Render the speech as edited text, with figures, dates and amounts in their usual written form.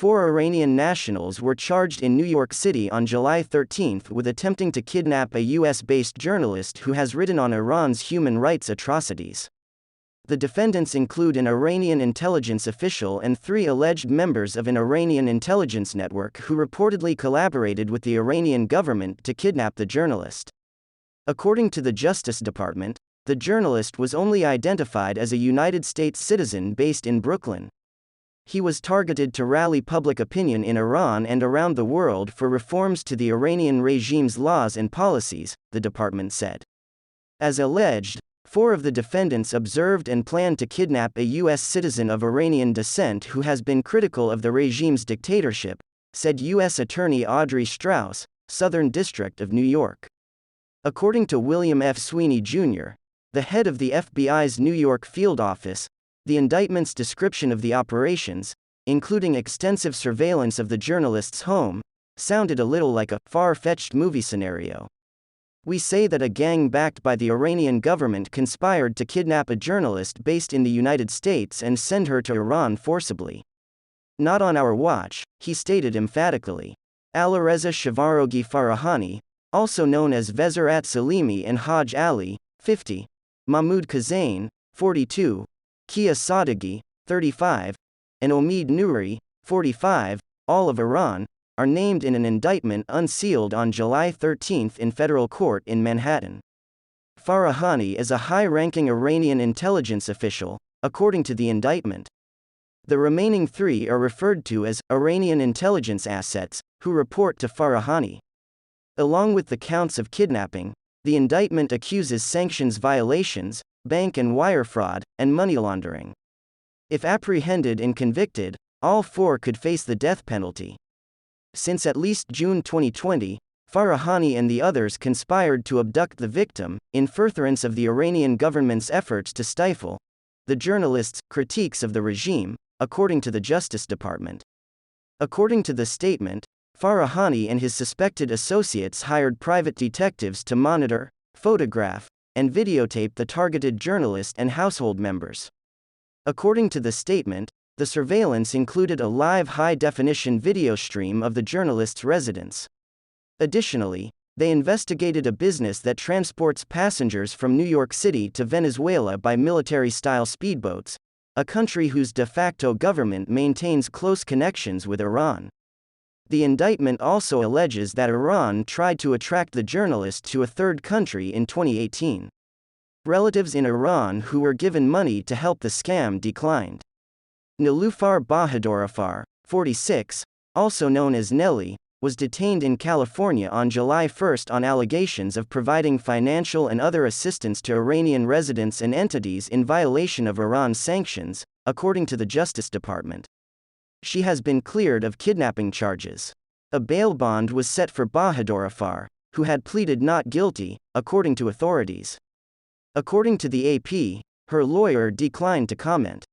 4 Iranian nationals were charged in New York City on July 13 with attempting to kidnap a US-based journalist who has written on Iran's human rights atrocities. The defendants include an Iranian intelligence official and 3 alleged members of an Iranian intelligence network who reportedly collaborated with the Iranian government to kidnap the journalist. According to the Justice Department, the journalist was only identified as a United States citizen based in Brooklyn. He was targeted to rally public opinion in Iran and around the world for reforms to the Iranian regime's laws and policies, the department said. As alleged, 4 of the defendants observed and planned to kidnap a U.S. citizen of Iranian descent who has been critical of the regime's dictatorship, said U.S. Attorney Audrey Strauss, Southern District of New York. According to William F. Sweeney, Jr., the head of the FBI's New York field office, the indictment's description of the operations, including extensive surveillance of the journalist's home, sounded a little like a far-fetched movie scenario. We say that a gang backed by the Iranian government conspired to kidnap a journalist based in the United States and send her to Iran forcibly. Not on our watch, he stated emphatically. Alireza Shavarogi Farahani, also known as Vezerat Salimi, and Haj Ali, 50, Mahmoud Kazain, 42, Kia Sadeghi, 35, and Omid Nouri, 45, all of Iran, are named in an indictment unsealed on July 13 in federal court in Manhattan. Farahani is a high-ranking Iranian intelligence official, according to the indictment. The remaining 3 are referred to as Iranian intelligence assets, who report to Farahani. Along with the counts of kidnapping, the indictment accuses sanctions violations, bank and wire fraud, and money laundering. If apprehended and convicted, all 4 could face the death penalty. Since at least June 2020, Farahani and the others conspired to abduct the victim, in furtherance of the Iranian government's efforts to stifle the journalist's critiques of the regime, according to the Justice Department. According to the statement, Farahani and his suspected associates hired private detectives to monitor, photograph, and videotape the targeted journalist and household members. According to the statement, the surveillance included a live high-definition video stream of the journalist's residence. Additionally, they investigated a business that transports passengers from New York City to Venezuela by military-style speedboats, a country whose de facto government maintains close connections with Iran. The indictment also alleges that Iran tried to attract the journalist to a third country in 2018. Relatives in Iran who were given money to help the scam declined. Nilufar Bahadorafar, 46, also known as Nelly, was detained in California on July 1 on allegations of providing financial and other assistance to Iranian residents and entities in violation of Iran's sanctions, according to the Justice Department. She has been cleared of kidnapping charges. A bail bond was set for Bahadorafar, who had pleaded not guilty, according to authorities. According to the AP, her lawyer declined to comment.